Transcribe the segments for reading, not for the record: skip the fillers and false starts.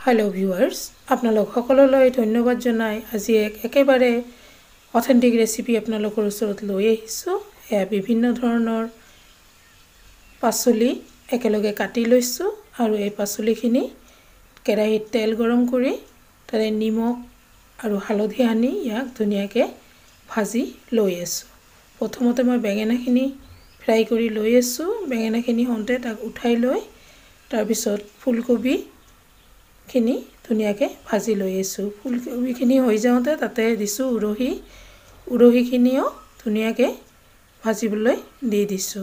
hello viewers आपनालोक सकलोলৈ धन्यवाद जनाई আজি একেবাৰে অথেন্টিক ৰেচিপি আপোনালোকৰ ওচৰত লৈ আহিছো এয়া বিভিন্ন ধৰণৰ পাচলি একেলগে কাটি লৈছো আৰু এই পাচলিখিনি কেৰাহীত তেল গৰম কৰি তাৰে নিমখ আৰু হালধি আনি ইয়াক ধুনীয়াকৈ ভাজি লৈ আছো প্ৰথমতে মই বেঙেনাখিনি ফ্ৰাই কৰি লৈ আছো বেঙেনাখিনি হওঁতে তাক উঠাই লৈ তাৰ পিছত ফুলকবি খিনি ধুনিয়াকে ভাজি লৈ আছো ফুলকবিখিনি হৈ যাওঁতে তাতে দিছো উৰহিখিনিও ধুনিয়াকে ভাজিবলৈ দি দিছো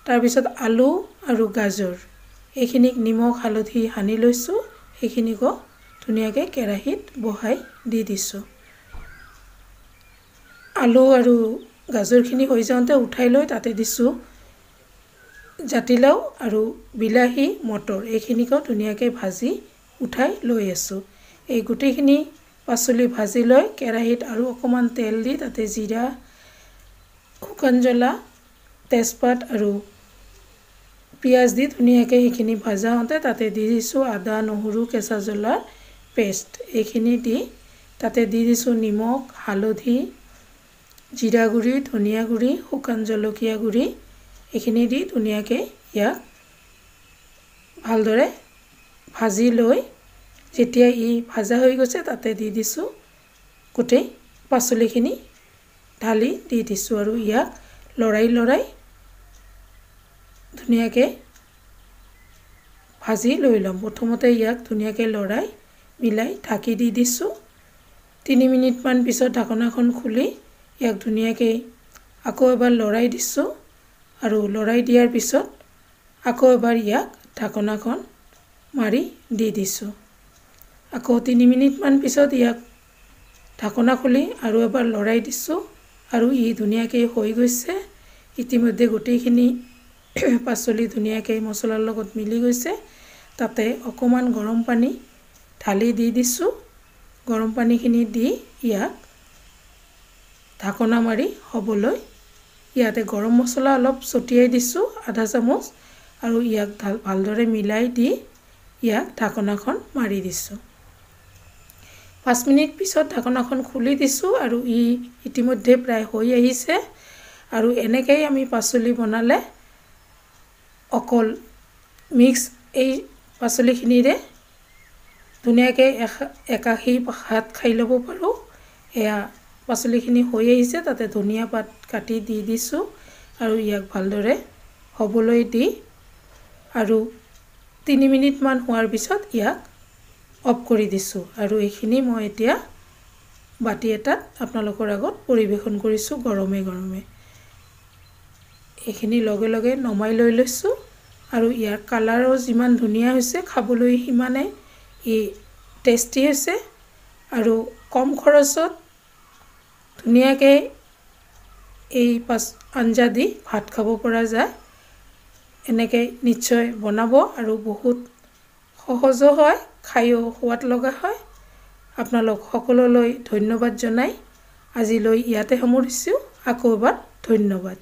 তাৰ পিছত আলু আৰু গাজৰ এইখিনিক নিমখ হালধি হানি লৈছো এইখিনিকো ধুনিয়াকে কেৰাহীত বহাই দি দিছো আলু আৰু গাজৰখিনি হৈ যাওঁতে উঠাই লৈ তাতে দিছো জাতিলাও আৰু বিলাহী মটৰ এইখিনিকো ধুনিয়াকে ভাজি উঠাই লৈ আছো এই গুটিখিনি পাচলি ভাজি লৈ কেৰাহীত আৰু অকমান তেল দি তাতে জিৰা শুকান জ্বলা তেজপাত আৰু পিয়াজ দি ধুনিয়াকে এইখিনি ভাজা হতে তাতে দি দিছো আদা নহৰু কেঁচা জ্বলাৰ পেষ্ট এইখিনি দি তাতে দি দিছো নিমখ হালধি জিৰা গুৰি ধনিয়া গুৰি শুকান জলকীয়া গুৰি এইখিনি দি ধুনিয়াকে ইয়াক ভালদৰে ভাজি লৈ যেতিয়া ই ভাজা হৈ গৈছে তাতে দি দিছো গোটেই পাচলিখিনি ঢালি দি দিছো আৰু ইয়াক লৰাই ধুনিয়াকে ভাজি লৈ লম প্ৰথমতে ইয়াক ধুনিয়াকে লৰাই মিলাই ঢাকি দি দিছো 3 মিনিট মান পিছত ঢাকনাখন খুলি ইয়াক ধুনিয়াকে আকৌ এবাৰ লৰাই দিছো আৰু লৰাই দিয়াৰ পিছত আকৌ এবাৰ ইয়াক ঢাকনাখন মাৰি দি দিছো আকৌ 3 মিনিট মান পিছত ইয়াক ঢাকনা খুলি আৰু এবাৰ লৰাই দিছো আৰু ই ধুনিয়াকৈ হৈ গৈছে ইতিমধ্যে গোটেইখিনি পাচলি ধুনিয়াকৈ মছলাৰ লগত মিলি গৈছে তাতে অকমান গৰম পানী ঢালি দি দিছো গৰম পানীখিনি দি ইয়াক ঢাকনা মাৰি হ'বলৈ ইয়াতে গৰম মছলা অলপ ছটিয়াই দিছো আধা চামুচ আৰু ইয়াক ভালদৰে মিলাই দি ইয়াক ঢাকনাখন মাৰি দিছো 5 মিনিট পিছত ঢাকনাখন খুলি দিছো আৰু ই ইতিমধ্যে প্ৰায় হৈ আহিছে আৰু এনেকৈ আমি পাচলি বনালে অকল মিক্স এই পাচলিখিনিৰে ধুনিয়াকৈ একাহী ভাত খাই ল'ব পাৰো এয়া পাচলিখিনি হৈ আহিছে তাতে ধনিয়া পাত কাটি দি দিছো আৰু ইয়াক ভালদৰে হ'বলৈ দি আৰু 3 মিনিট মান হোৱাৰ পিছত ইয়াক অফ কৰি দিছো আৰু এইখিনি মই এতিয়া বাটি এটাত আপোনালোকৰ আগত পৰিবেশন কৰিছো গৰমে গৰমে এইখিনি লগে লগে নমাই লৈ লৈছো আৰু ইয়াৰ কালাৰো যিমান ধুনিয়া হৈছে খাবলৈ হিমানে ই টেষ্টি হৈছে আৰু কম খৰচত ধুনিয়াকৈ এই আঞ্জা দি ভাত খাব পৰা যায় এনেকৈ নিশ্চয় বনাব আৰু বহুত সহজ হয় খাইও সোৱাদ লগা হয় আপোনালোক সকলোলৈ ধন্যবাদ জনাই আজিলৈ ইয়াতে সামৰিছো আকৌ এবাৰ ধন্যবাদ